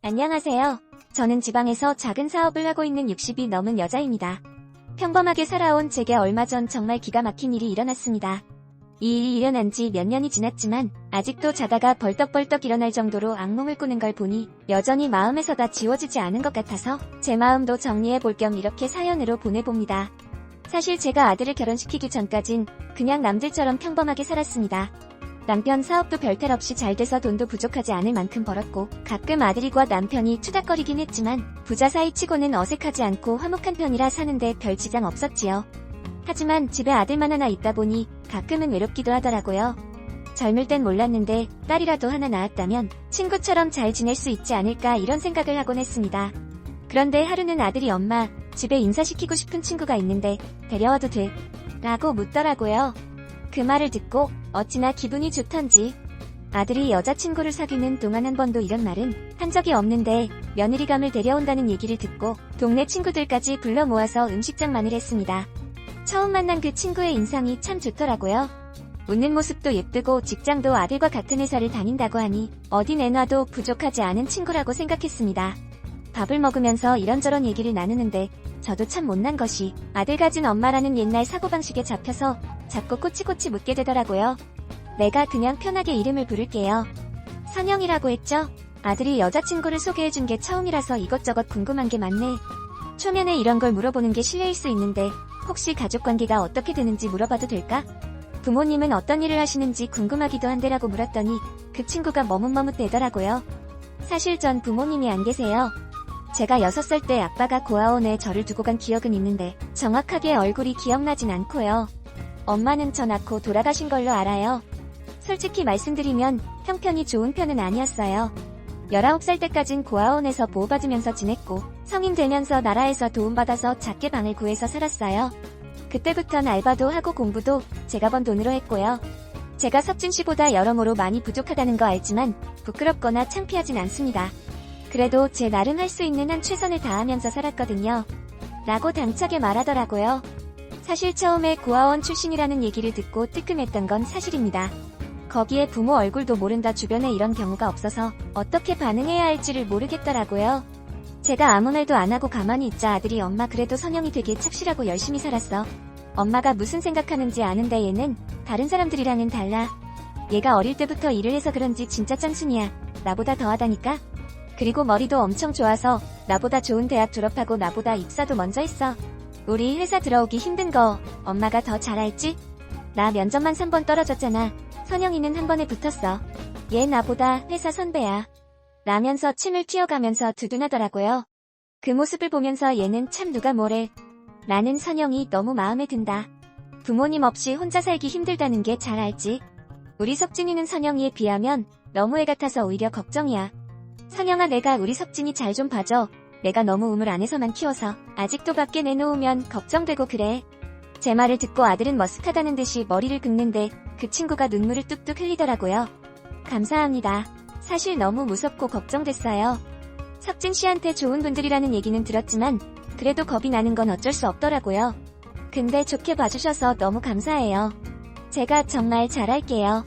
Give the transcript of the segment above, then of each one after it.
안녕하세요. 저는 지방에서 작은 사업을 하고 있는 60이 넘은 여자입니다. 평범하게 살아온 제게 얼마 전 정말 기가 막힌 일이 일어났습니다. 이 일이 일어난 지 몇 년이 지났지만 아직도 자다가 벌떡벌떡 일어날 정도로 악몽을 꾸는 걸 보니 여전히 마음에서 다 지워지지 않은 것 같아서 제 마음도 정리해 볼 겸 이렇게 사연으로 보내봅니다. 사실 제가 아들을 결혼시키기 전까진 그냥 남들처럼 평범하게 살았습니다. 남편 사업도 별탈 없이 잘 돼서 돈도 부족하지 않을 만큼 벌었고 가끔 아들이과 남편이 투닥거리긴 했지만 부자 사이치고는 어색하지 않고 화목한 편이라 사는데 별 지장 없었지요. 하지만 집에 아들만 하나 있다 보니 가끔은 외롭기도 하더라고요. 젊을 땐 몰랐는데 딸이라도 하나 낳았다면 친구처럼 잘 지낼 수 있지 않을까 이런 생각을 하곤 했습니다. 그런데 하루는 아들이 엄마, 집에 인사시키고 싶은 친구가 있는데 데려와도 돼? 라고 묻더라고요. 그 말을 듣고 어찌나 기분이 좋던지 아들이 여자친구를 사귀는 동안 한 번도 이런 말은 한 적이 없는데 며느리감을 데려온다는 얘기를 듣고 동네 친구들까지 불러 모아서 음식장만을 했습니다. 처음 만난 그 친구의 인상이 참 좋더라고요. 웃는 모습도 예쁘고 직장도 아들과 같은 회사를 다닌다고 하니 어디 내놔도 부족하지 않은 친구라고 생각했습니다. 밥을 먹으면서 이런저런 얘기를 나누는데 저도 참 못난 것이 아들 가진 엄마라는 옛날 사고방식에 잡혀서 자꾸 꼬치꼬치 묻게 되더라고요. 내가 그냥 편하게 이름을 부를게요. 선영이라고 했죠? 아들이 여자친구를 소개해준 게 처음이라서 이것저것 궁금한 게 많네. 초면에 이런 걸 물어보는 게 실례일 수 있는데 혹시 가족관계가 어떻게 되는지 물어봐도 될까? 부모님은 어떤 일을 하시는지 궁금하기도 한데라고 물었더니 그 친구가 머뭇머뭇대더라고요. 사실 전 부모님이 안 계세요. 제가 6살 때 아빠가 고아원에 저를 두고 간 기억은 있는데 정확하게 얼굴이 기억나진 않고요. 엄마는 저 낳고 돌아가신 걸로 알아요. 솔직히 말씀드리면 형편이 좋은 편은 아니었어요. 19살 때까진 고아원에서 보호받으면서 지냈고 성인 되면서 나라에서 도움받아서 작게 방을 구해서 살았어요. 그때부턴 알바도 하고 공부도 제가 번 돈으로 했고요. 제가 석진 씨보다 여러모로 많이 부족하다는 거 알지만 부끄럽거나 창피하진 않습니다. 그래도 제 나름 할 수 있는 한 최선을 다하면서 살았거든요. 라고 당차게 말하더라고요. 사실 처음에 고아원 출신이라는 얘기를 듣고 뜨끔했던 건 사실입니다. 거기에 부모 얼굴도 모른다 주변에 이런 경우가 없어서 어떻게 반응해야 할지를 모르겠더라고요. 제가 아무 말도 안 하고 가만히 있자 아들이 엄마 그래도 선영이 되게 착실하고 열심히 살았어. 엄마가 무슨 생각하는지 아는데 얘는 다른 사람들이랑은 달라. 얘가 어릴 때부터 일을 해서 그런지 진짜 짱순이야. 나보다 더하다니까? 그리고 머리도 엄청 좋아서 나보다 좋은 대학 졸업하고 나보다 입사도 먼저 했어. 우리 회사 들어오기 힘든 거 엄마가 더 잘 알지? 나 면접만 3번 떨어졌잖아. 선영이는 한 번에 붙었어. 얘 나보다 회사 선배야. 라면서 침을 튀어가면서 두둔하더라고요. 그 모습을 보면서 얘는 참 누가 뭐래. 나는 선영이 너무 마음에 든다. 부모님 없이 혼자 살기 힘들다는 게 잘 알지? 우리 석진이는 선영이에 비하면 너무 애 같아서 오히려 걱정이야. 선영아 내가 우리 석진이 잘 좀 봐줘. 내가 너무 우물 안에서만 키워서 아직도 밖에 내놓으면 걱정되고 그래. 제 말을 듣고 아들은 머쓱하다는 듯이 머리를 긁는데 그 친구가 눈물을 뚝뚝 흘리더라고요. 감사합니다. 사실 너무 무섭고 걱정됐어요. 석진 씨한테 좋은 분들이라는 얘기는 들었지만 그래도 겁이 나는 건 어쩔 수 없더라고요. 근데 좋게 봐주셔서 너무 감사해요. 제가 정말 잘할게요.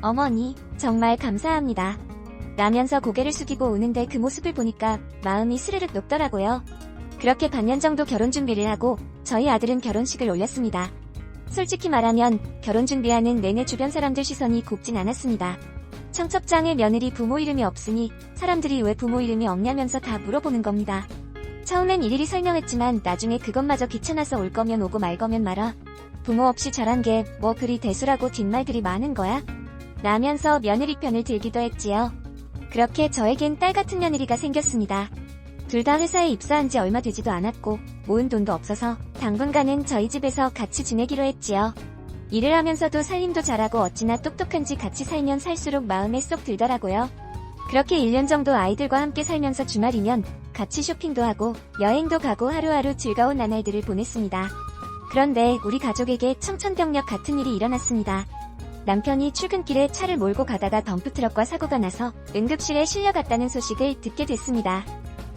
어머니, 정말 감사합니다. 라면서 고개를 숙이고 우는데 그 모습을 보니까 마음이 스르륵 녹더라고요. 그렇게 반년 정도 결혼 준비를 하고 저희 아들은 결혼식을 올렸습니다. 솔직히 말하면 결혼 준비하는 내내 주변 사람들 시선이 곱진 않았습니다. 청첩장에 며느리 부모 이름이 없으니 사람들이 왜 부모 이름이 없냐면서 다 물어보는 겁니다. 처음엔 일일이 설명했지만 나중에 그것마저 귀찮아서 올 거면 오고 말 거면 말아. 부모 없이 자란 게 뭐 그리 대수라고 뒷말들이 많은 거야? 라면서 며느리 편을 들기도 했지요. 그렇게 저에겐 딸 같은 며느리가 생겼습니다. 둘 다 회사에 입사한 지 얼마 되지도 않았고 모은 돈도 없어서 당분간은 저희 집에서 같이 지내기로 했지요. 일을 하면서도 살림도 잘하고 어찌나 똑똑한지 같이 살면 살수록 마음에 쏙 들더라고요. 그렇게 1년 정도 아이들과 함께 살면서 주말이면 같이 쇼핑도 하고 여행도 가고 하루하루 즐거운 나날들을 보냈습니다. 그런데 우리 가족에게 청천벽력 같은 일이 일어났습니다. 남편이 출근길에 차를 몰고 가다가 덤프트럭과 사고가 나서 응급실에 실려갔다는 소식을 듣게 됐습니다.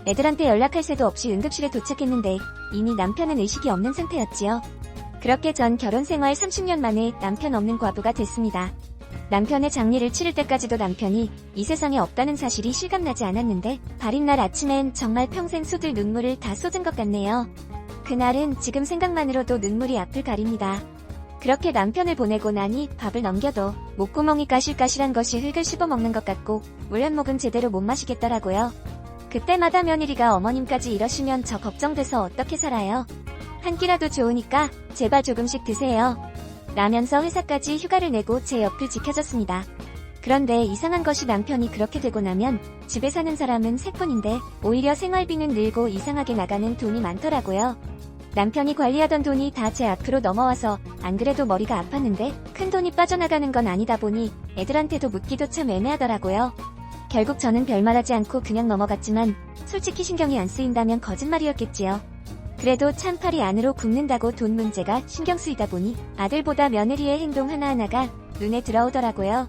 애들한테 연락할 새도 없이 응급실에 도착했는데 이미 남편은 의식이 없는 상태였지요. 그렇게 전 결혼 생활 30년 만에 남편 없는 과부가 됐습니다. 남편의 장례를 치를 때까지도 남편이 이 세상에 없다는 사실이 실감나지 않았는데 발인 날 아침엔 정말 평생 쏟을 눈물을 다 쏟은 것 같네요. 그날은 지금 생각만으로도 눈물이 앞을 가립니다. 그렇게 남편을 보내고 나니 밥을 넘겨도 목구멍이 까실까실한 것이 흙을 씹어먹는 것 같고 물 한 모금 제대로 못 마시겠더라고요. 그때마다 며느리가 어머님까지 이러시면 저 걱정돼서 어떻게 살아요. 한 끼라도 좋으니까 제발 조금씩 드세요. 라면서 회사까지 휴가를 내고 제 옆을 지켜줬습니다. 그런데 이상한 것이 남편이 그렇게 되고 나면 집에 사는 사람은 3분인데 오히려 생활비는 늘고 이상하게 나가는 돈이 많더라고요. 남편이 관리하던 돈이 다 제 앞으로 넘어와서 안 그래도 머리가 아팠는데 큰 돈이 빠져나가는 건 아니다 보니 애들한테도 묻기도 참 애매하더라고요. 결국 저는 별말하지 않고 그냥 넘어갔지만 솔직히 신경이 안 쓰인다면 거짓말이었겠지요. 그래도 참 팔이 안으로 굽는다고 돈 문제가 신경 쓰이다 보니 아들보다 며느리의 행동 하나하나가 눈에 들어오더라고요.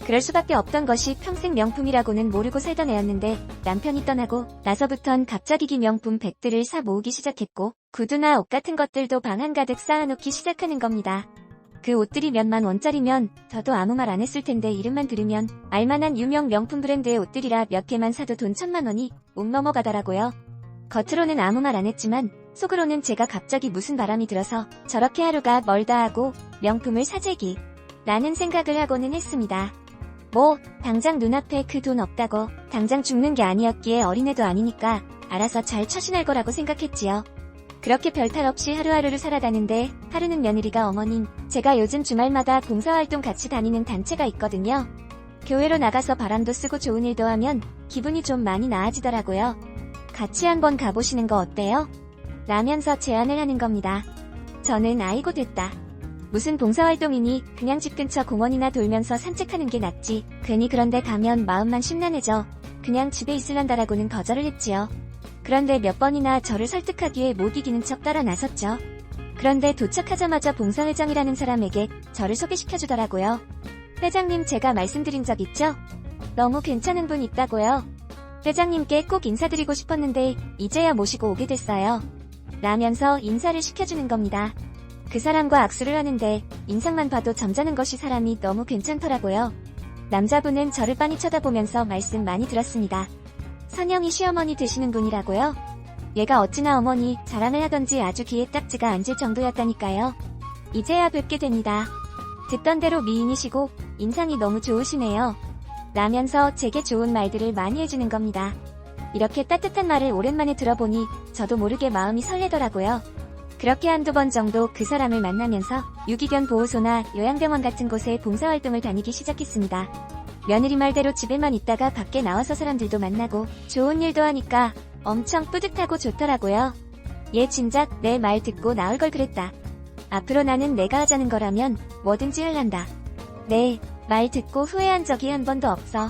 그럴 수밖에 없던 것이 평생 명품이라고는 모르고 살던 애였는데 남편이 떠나고 나서부턴 갑자기 기명품 백들을 사 모으기 시작했고 구두나 옷 같은 것들도 방 한가득 쌓아놓기 시작하는 겁니다. 그 옷들이 몇만 원짜리면 저도 아무 말 안 했을 텐데 이름만 들으면 알만한 유명 명품 브랜드의 옷들이라 몇 개만 사도 돈 1000만 원이 욱 넘어가더라고요. 겉으로는 아무 말 안 했지만 속으로는 제가 갑자기 무슨 바람이 들어서 저렇게 하루가 멀다 하고 명품을 사재기 라는 생각을 하고는 했습니다. 뭐 당장 눈앞에 그 돈 없다고 당장 죽는 게 아니었기에 어린애도 아니니까 알아서 잘 처신할 거라고 생각했지요. 그렇게 별탈 없이 하루하루를 살아가는데 하루는 며느리가 어머님, 제가 요즘 주말마다 봉사활동 같이 다니는 단체가 있거든요. 교회로 나가서 바람도 쓰고 좋은 일도 하면 기분이 좀 많이 나아지더라고요. 같이 한번 가보시는 거 어때요? 라면서 제안을 하는 겁니다. 저는 아이고 됐다. 무슨 봉사활동이니 그냥 집 근처 공원이나 돌면서 산책하는 게 낫지. 괜히 그런데 가면 마음만 심란해져. 그냥 집에 있을란다라고는 거절을 했지요. 그런데 몇 번이나 저를 설득하기에 못 이기는 척 따라 나섰죠. 그런데 도착하자마자 봉사회장이라는 사람에게 저를 소개시켜주더라고요. 회장님 제가 말씀드린 적 있죠? 너무 괜찮은 분 있다고요. 회장님께 꼭 인사드리고 싶었는데 이제야 모시고 오게 됐어요. 라면서 인사를 시켜주는 겁니다. 그 사람과 악수를 하는데 인상만 봐도 점잖은 것이 사람이 너무 괜찮더라고요. 남자분은 저를 빤히 쳐다보면서 말씀 많이 들었습니다. 선영이 시어머니 되시는 분이라고요? 얘가 어찌나 어머니 자랑을 하던지 아주 귀에 딱지가 앉을 정도였다니까요. 이제야 뵙게 됩니다. 듣던 대로 미인이시고 인상이 너무 좋으시네요. 라면서 제게 좋은 말들을 많이 해주는 겁니다. 이렇게 따뜻한 말을 오랜만에 들어보니 저도 모르게 마음이 설레더라고요. 그렇게 한두 번 정도 그 사람을 만나면서 유기견 보호소나 요양병원 같은 곳에 봉사활동을 다니기 시작했습니다. 며느리 말대로 집에만 있다가 밖에 나와서 사람들도 만나고 좋은 일도 하니까 엄청 뿌듯하고 좋더라고요. 얘 진작 내 말 듣고 나올 걸 그랬다. 앞으로 나는 내가 하자는 거라면 뭐든지 할란다. 네, 말 듣고 후회한 적이 한 번도 없어.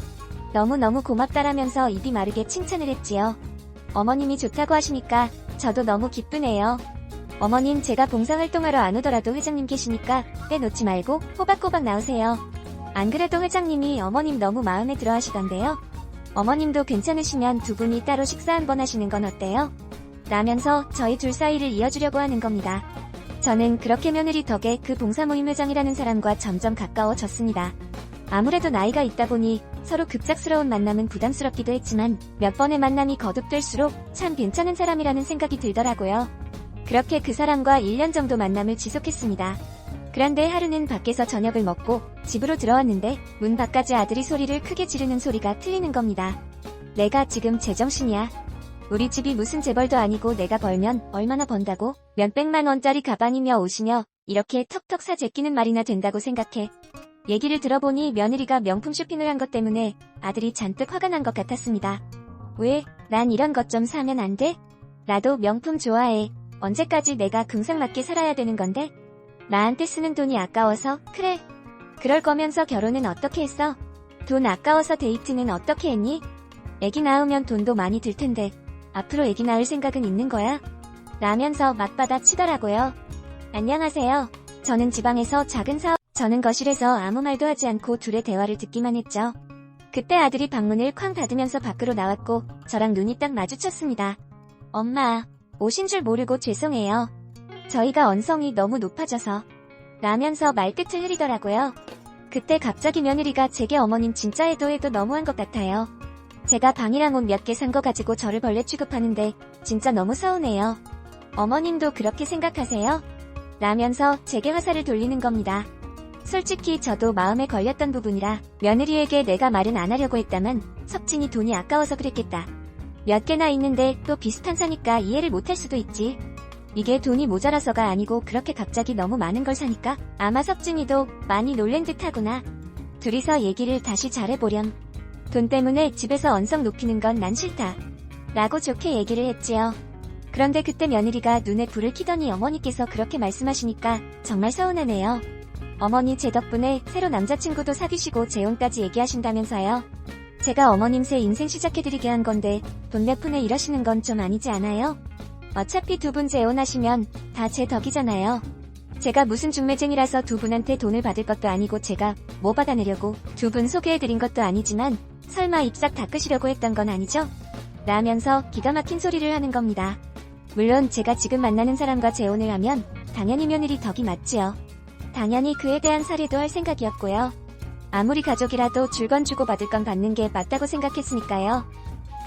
너무너무 고맙다라면서 입이 마르게 칭찬을 했지요. 어머님이 좋다고 하시니까 저도 너무 기쁘네요. 어머님 제가 봉사활동하러 안 오더라도 회장님 계시니까 빼놓지 말고 호박호박 나오세요. 안 그래도 회장님이 어머님 너무 마음에 들어 하시던데요. 어머님도 괜찮으시면 두 분이 따로 식사 한번 하시는 건 어때요? 라면서 저희 둘 사이를 이어주려고 하는 겁니다. 저는 그렇게 며느리 덕에 그 봉사모임 회장이라는 사람과 점점 가까워졌습니다. 아무래도 나이가 있다 보니 서로 급작스러운 만남은 부담스럽기도 했지만 몇 번의 만남이 거듭될수록 참 괜찮은 사람이라는 생각이 들더라고요. 그렇게 그 사람과 1년 정도 만남을 지속했습니다. 그런데 하루는 밖에서 저녁을 먹고 집으로 들어왔는데 문 밖까지 아들이 소리를 크게 지르는 소리가 들리는 겁니다. 내가 지금 제정신이야. 우리 집이 무슨 재벌도 아니고 내가 벌면 얼마나 번다고? 몇백만 원짜리 가방이며 옷이며 이렇게 턱턱 사 제끼는 말이나 된다고 생각해. 얘기를 들어보니 며느리가 명품 쇼핑을 한 것 때문에 아들이 잔뜩 화가 난 것 같았습니다. 왜? 난 이런 것 좀 사면 안 돼? 나도 명품 좋아해. 언제까지 내가 궁상맞게 살아야 되는 건데? 나한테 쓰는 돈이 아까워서? 그래. 그럴 거면서 결혼은 어떻게 했어? 돈 아까워서 데이트는 어떻게 했니? 애기 낳으면 돈도 많이 들 텐데 앞으로 애기 낳을 생각은 있는 거야? 라면서 맞받아 치더라고요. 안녕하세요. 저는 지방에서 작은 사업 저는 거실에서 아무 말도 하지 않고 둘의 대화를 듣기만 했죠. 그때 아들이 방문을 쾅 닫으면서 밖으로 나왔고 저랑 눈이 딱 마주쳤습니다. 엄마, 오신 줄 모르고 죄송해요. 저희가 언성이 너무 높아져서 라면서 말끝을 흐리더라고요. 그때 갑자기 며느리가 제게 어머님 진짜 해도 너무한 것 같아요. 제가 방이랑 옷 몇 개 산 거 가지고 저를 벌레 취급하는데 진짜 너무 서운해요. 어머님도 그렇게 생각하세요? 라면서 제게 화살을 돌리는 겁니다. 솔직히 저도 마음에 걸렸던 부분이라 며느리에게 내가 말은 안 하려고 했다만 석진이 돈이 아까워서 그랬겠다. 몇 개나 있는데 또 비슷한 사니까 이해를 못할 수도 있지. 이게 돈이 모자라서가 아니고 그렇게 갑자기 너무 많은 걸 사니까 아마 석진이도 많이 놀란 듯 하구나. 둘이서 얘기를 다시 잘해보렴. 돈 때문에 집에서 언성 높이는 건 난 싫다. 라고 좋게 얘기를 했지요. 그런데 그때 며느리가 눈에 불을 켜더니 어머니께서 그렇게 말씀하시니까 정말 서운하네요. 어머니 제 덕분에 새로 남자친구도 사귀시고 재혼까지 얘기하신다면서요. 제가 어머님 새 인생 시작해드리게 한 건데 돈 몇 푼에 이러시는 건 좀 아니지 않아요? 어차피 두 분 재혼하시면 다 제 덕이잖아요. 제가 무슨 중매쟁이라서 두 분한테 돈을 받을 것도 아니고 제가 뭐 받아내려고 두 분 소개해드린 것도 아니지만 설마 입싹 닦으시려고 했던 건 아니죠? 라면서 기가 막힌 소리를 하는 겁니다. 물론 제가 지금 만나는 사람과 재혼을 하면 당연히 며느리 덕이 맞지요. 당연히 그에 대한 사례도 할 생각이었고요. 아무리 가족이라도 줄 건 주고 받을 건 받는 게 맞다고 생각했으니까요.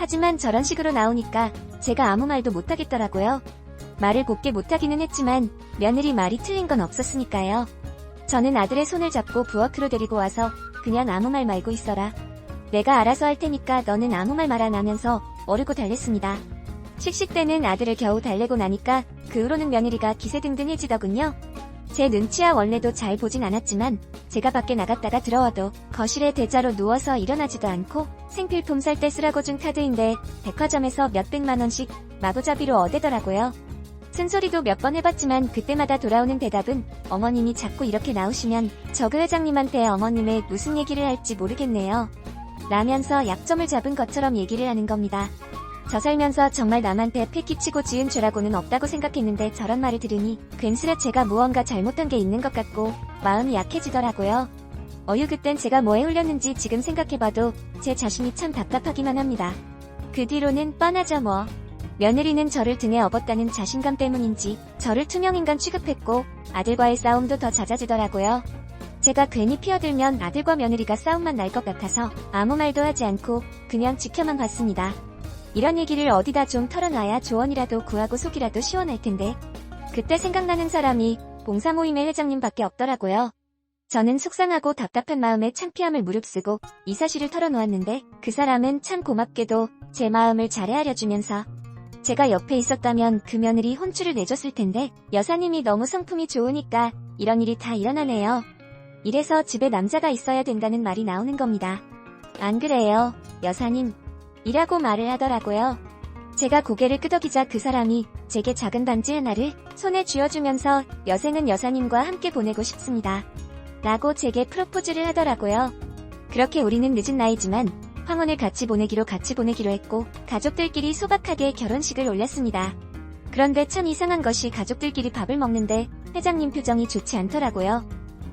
하지만 저런 식으로 나오니까 제가 아무 말도 못하겠더라고요. 말을 곱게 못하기는 했지만 며느리 말이 틀린 건 없었으니까요. 저는 아들의 손을 잡고 부엌으로 데리고 와서 그냥 아무 말 말고 있어라. 내가 알아서 할 테니까 너는 아무 말 말 안 하면서 어르고 달랬습니다. 식식 때는 아들을 겨우 달래고 나니까 그 후로는 며느리가 기세등등해지더군요. 제 눈치야 원래도 잘 보진 않았지만 제가 밖에 나갔다가 들어와도 거실에 대자로 누워서 일어나지도 않고 생필품 살 때 쓰라고 준 카드인데 백화점에서 몇백만 원씩 마구잡이로 어대더라고요. 쓴소리도 몇 번 해봤지만 그때마다 돌아오는 대답은 어머님이 자꾸 이렇게 나오시면 저 그 회장님한테 어머님의 무슨 얘기를 할지 모르겠네요. 라면서 약점을 잡은 것처럼 얘기를 하는 겁니다. 저 살면서 정말 남한테 패기치고 지은 죄라고는 없다고 생각했는데 저런 말을 들으니 괜스레 제가 무언가 잘못한 게 있는 것 같고 마음이 약해지더라고요. 그땐 제가 뭐에 홀렸는지 지금 생각해봐도 제 자신이 참 답답하기만 합니다. 그 뒤로는 뻔하죠 뭐. 며느리는 저를 등에 업었다는 자신감 때문인지 저를 투명인간 취급했고 아들과의 싸움도 더 잦아지더라고요. 제가 괜히 피어들면 아들과 며느리가 싸움만 날 것 같아서 아무 말도 하지 않고 그냥 지켜만 봤습니다. 이런 얘기를 어디다 좀 털어놔야 조언이라도 구하고 속이라도 시원할 텐데 그때 생각나는 사람이 봉사모임의 회장님밖에 없더라고요. 저는 속상하고 답답한 마음에 창피함을 무릅쓰고 이 사실을 털어놓았는데 그 사람은 참 고맙게도 제 마음을 잘 헤아려주면서 제가 옆에 있었다면 그 며느리 혼쭐을 내줬을 텐데 여사님이 너무 성품이 좋으니까 이런 일이 다 일어나네요. 이래서 집에 남자가 있어야 된다는 말이 나오는 겁니다. 안 그래요, 여사님? 이라고 말을 하더라고요. 제가 고개를 끄덕이자 그 사람이 제게 작은 반지 하나를 손에 쥐어주면서 여생은 여사님과 함께 보내고 싶습니다. 라고 제게 프로포즈를 하더라고요. 그렇게 우리는 늦은 나이지만 황혼을 같이 보내기로 했고 가족들끼리 소박하게 결혼식을 올렸습니다. 그런데 참 이상한 것이 가족들끼리 밥을 먹는데 회장님 표정이 좋지 않더라고요.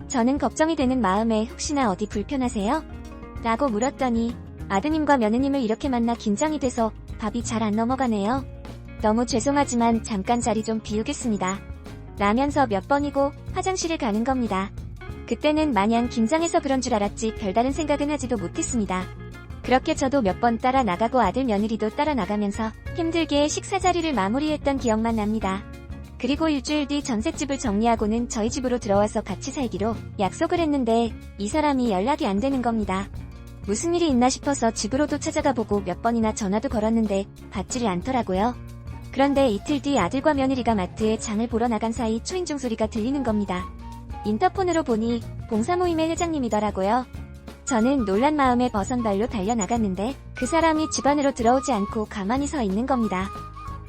저는 걱정이 되는 마음에 혹시나 어디 불편하세요? 라고 물었더니 아드님과 며느님을 이렇게 만나 긴장이 돼서 밥이 잘 안 넘어가네요. 너무 죄송하지만 잠깐 자리 좀 비우겠습니다. 라면서 몇 번이고 화장실을 가는 겁니다. 그때는 마냥 긴장해서 그런 줄 알았지 별다른 생각은 하지도 못했습니다. 그렇게 저도 몇 번 따라 나가고 아들 며느리도 따라 나가면서 힘들게 식사 자리를 마무리했던 기억만 납니다. 그리고 일주일 뒤 전셋집을 정리하고는 저희 집으로 들어와서 같이 살기로 약속을 했는데 이 사람이 연락이 안 되는 겁니다. 무슨 일이 있나 싶어서 집으로도 찾아가 보고 몇 번이나 전화도 걸었는데 받지를 않더라고요. 그런데 이틀 뒤 아들과 며느리가 마트에 장을 보러 나간 사이 초인종 소리가 들리는 겁니다. 인터폰으로 보니 봉사모임의 회장님이더라고요. 저는 놀란 마음에 버선발로 달려나갔는데 그 사람이 집 안으로 들어오지 않고 가만히 서 있는 겁니다.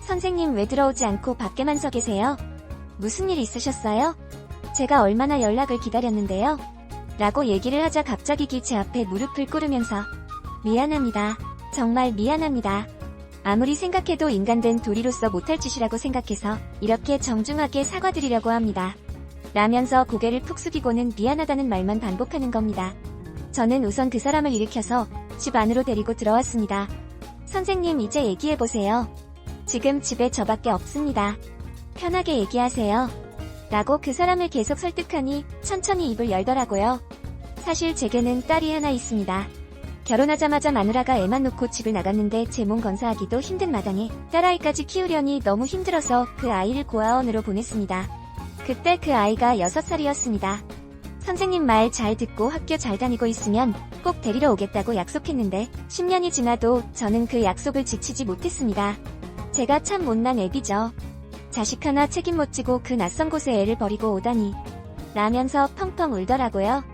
선생님 왜 들어오지 않고 밖에만 서 계세요? 무슨 일 있으셨어요? 제가 얼마나 연락을 기다렸는데요? 라고 얘기를 하자 갑자기 제 앞에 무릎을 꿇으면서 미안합니다. 정말 미안합니다. 아무리 생각해도 인간된 도리로서 못할 짓이라고 생각해서 이렇게 정중하게 사과드리려고 합니다. 라면서 고개를 푹 숙이고는 미안하다는 말만 반복하는 겁니다. 저는 우선 그 사람을 일으켜서 집 안으로 데리고 들어왔습니다. 선생님 이제 얘기해보세요. 지금 집에 저밖에 없습니다. 편하게 얘기하세요. 라고 그 사람을 계속 설득하니 천천히 입을 열더라고요. 사실 제게는 딸이 하나 있습니다. 결혼하자마자 마누라가 애만 놓고 집을 나갔는데 제 몸 건사하기도 힘든 마당에 딸아이까지 키우려니 너무 힘들어서 그 아이를 고아원으로 보냈습니다. 그때 그 아이가 6살이었습니다. 선생님 말 잘 듣고 학교 잘 다니고 있으면 꼭 데리러 오겠다고 약속했는데 10년이 지나도 저는 그 약속을 지키지 못했습니다. 제가 참 못난 애비죠. 자식 하나 책임 못 지고 그 낯선 곳에 애를 버리고 오다니 라면서 펑펑 울더라고요.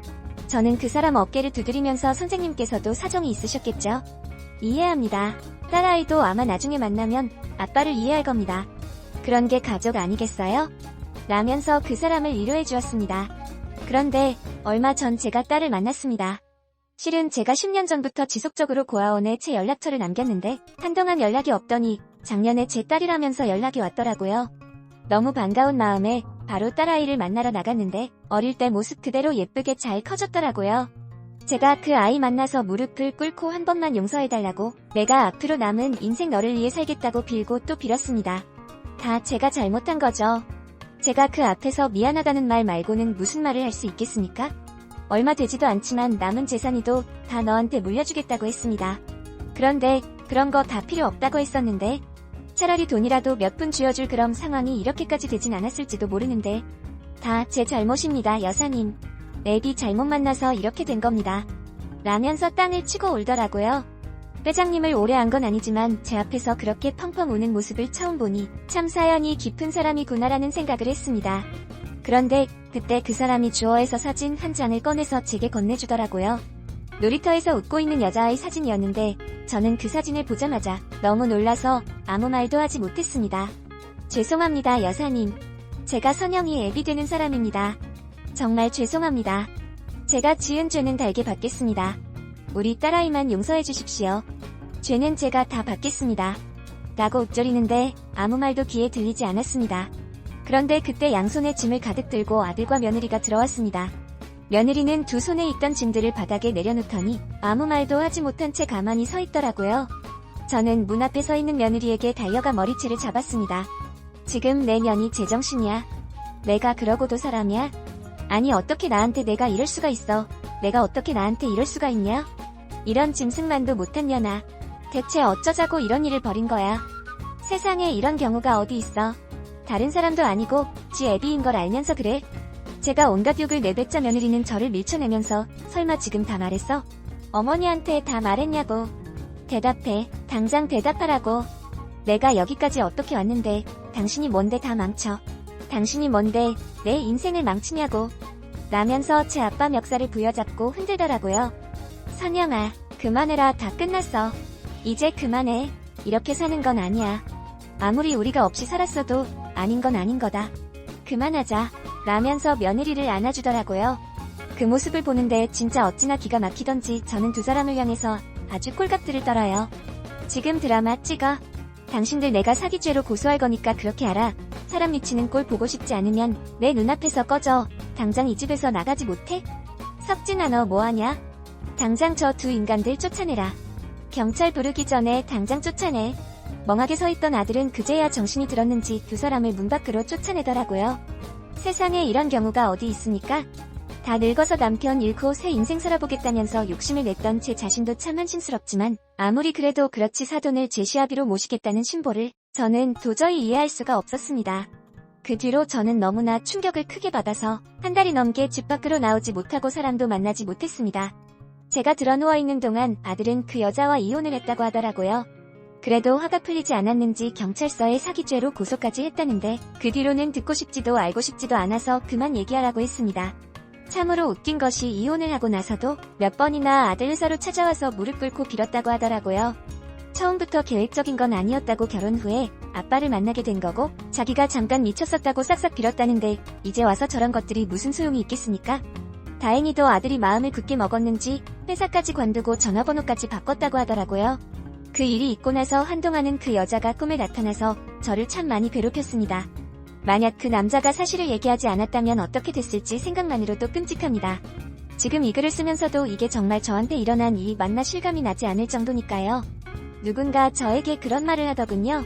저는 그 사람 어깨를 두드리면서 선생님께서도 사정이 있으셨겠죠? 이해합니다. 딸아이도 아마 나중에 만나면 아빠를 이해할 겁니다. 그런 게 가족 아니겠어요? 라면서 그 사람을 위로해 주었습니다. 그런데 얼마 전 제가 딸을 만났습니다. 실은 제가 10년 전부터 지속적으로 고아원에 제 연락처를 남겼는데 한동안 연락이 없더니 작년에 제 딸이라면서 연락이 왔더라고요. 너무 반가운 마음에 바로 딸아이를 만나러 나갔는데 어릴 때 모습 그대로 예쁘게 잘 커졌더라고요. 제가 그 아이 만나서 무릎을 꿇고 한 번만 용서해달라고 내가 앞으로 남은 인생 너를 위해 살겠다고 빌고 또 빌었습니다. 다 제가 잘못한 거죠. 제가 그 앞에서 미안하다는 말 말고는 무슨 말을 할 수 있겠습니까? 얼마 되지도 않지만 남은 재산이도 다 너한테 물려주겠다고 했습니다. 그런데 그런 거 다 필요 없다고 했었는데 차라리 돈이라도 몇 푼 쥐어줄 그럼 상황이 이렇게까지 되진 않았을지도 모르는데 다 제 잘못입니다, 여사님. 애비 잘못 만나서 이렇게 된 겁니다. 라면서 땅을 치고 울더라고요. 회장님을 오래 안 건 아니지만 제 앞에서 그렇게 펑펑 우는 모습을 처음 보니 참 사연이 깊은 사람이구나라는 생각을 했습니다. 그런데 그때 그 사람이 주어에서 사진 한 장을 꺼내서 제게 건네주더라고요. 놀이터에서 웃고 있는 여자아이 사진이었는데 저는 그 사진을 보자마자 너무 놀라서 아무 말도 하지 못했습니다. 죄송합니다, 여사님. 제가 선영이 애비 되는 사람입니다. 정말 죄송합니다. 제가 지은 죄는 달게 받겠습니다. 우리 딸아이만 용서해 주십시오. 죄는 제가 다 받겠습니다. 라고 읊조리는데 아무 말도 귀에 들리지 않았습니다. 그런데 그때 양손에 짐을 가득 들고 아들과 며느리가 들어왔습니다. 며느리는 두 손에 있던 짐들을 바닥에 내려놓더니 아무 말도 하지 못한 채 가만히 서 있더라고요. 저는 문 앞에 서 있는 며느리에게 달려가 머리채를 잡았습니다. 지금 내 년이 제정신이야. 내가 그러고도 사람이야? 아니 어떻게 나한테 내가 이럴 수가 있어. 내가 어떻게 나한테 이럴 수가 있냐? 이런 짐승만도 못한 년아. 대체 어쩌자고 이런 일을 벌인 거야. 세상에 이런 경우가 어디 있어. 다른 사람도 아니고 지 애비인 걸 알면서 그래. 제가 온갖 욕을 내뱉자 며느리는 저를 밀쳐내면서 설마 지금 다 말했어? 어머니한테 다 말했냐고. 대답해. 당장 대답하라고. 내가 여기까지 어떻게 왔는데 당신이 뭔데 다 망쳐. 당신이 뭔데 내 인생을 망치냐고. 라면서 제 아빠 멱살을 부여잡고 흔들더라고요. 선영아, 그만해라. 다 끝났어. 이제 그만해. 이렇게 사는 건 아니야. 아무리 우리가 없이 살았어도 아닌 건 아닌 거다. 그만하자. 라면서 며느리를 안아주더라고요. 그 모습을 보는데 진짜 어찌나 기가 막히던지 저는 두 사람을 향해서 아주 꼴깍들을 떨어요. 지금 드라마 찍어. 당신들 내가 사기죄로 고소할 거니까 그렇게 알아. 사람 미치는 꼴 보고 싶지 않으면 내 눈앞에서 꺼져. 당장 이 집에서 나가지 못해? 석진아 너 뭐하냐? 당장 저 두 인간들 쫓아내라. 경찰 부르기 전에 당장 쫓아내. 멍하게 서 있던 아들은 그제야 정신이 들었는지 두 사람을 문 밖으로 쫓아내더라고요. 세상에 이런 경우가 어디 있습니까? 다 늙어서 남편 잃고 새 인생 살아보겠다면서 욕심을 냈던 제 자신도 참 한심스럽지만 아무리 그래도 그렇지 사돈을 제 시아비로 모시겠다는 신보를 저는 도저히 이해할 수가 없었습니다. 그 뒤로 저는 너무나 충격을 크게 받아서 한 달이 넘게 집 밖으로 나오지 못하고 사람도 만나지 못했습니다. 제가 드러 누워있는 동안 아들은 그 여자와 이혼을 했다고 하더라고요. 그래도 화가 풀리지 않았는지 경찰서에 사기죄로 고소까지 했다는데 그 뒤로는 듣고 싶지도 알고 싶지도 않아서 그만 얘기하라고 했습니다. 참으로 웃긴 것이 이혼을 하고 나서도 몇 번이나 아들 의사로 찾아와서 무릎 꿇고 빌었다고 하더라고요. 처음부터 계획적인 건 아니었다고 결혼 후에 아빠를 만나게 된 거고 자기가 잠깐 미쳤었다고 싹싹 빌었다는데 이제 와서 저런 것들이 무슨 소용이 있겠습니까? 다행히도 아들이 마음을 굳게 먹었는지 회사까지 관두고 전화번호까지 바꿨다고 하더라고요. 그 일이 있고 나서 한동안은 그 여자가 꿈에 나타나서 저를 참 많이 괴롭혔습니다. 만약 그 남자가 사실을 얘기하지 않았다면 어떻게 됐을지 생각만으로도 끔찍합니다. 지금 이 글을 쓰면서도 이게 정말 저한테 일어난 일이 맞나 실감이 나지 않을 정도니까요. 누군가 저에게 그런 말을 하더군요.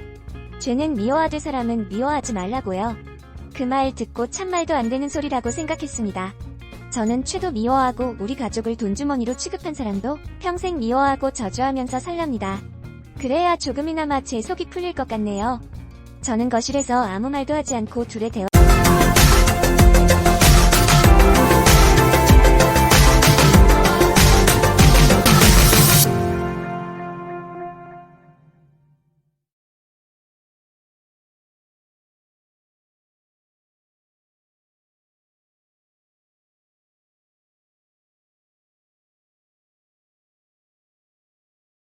죄는 미워하될 사람은 미워하지 말라고요. 그 말 듣고 참말도 안 되는 소리라고 생각했습니다. 저는 최도 미워하고 우리 가족을 돈주머니로 취급한 사람도 평생 미워하고 저주하면서 살랍니다. 그래야 조금이나마 제 속이 풀릴 것 같네요. 저는 거실에서 아무 말도 하지 않고 둘의 대화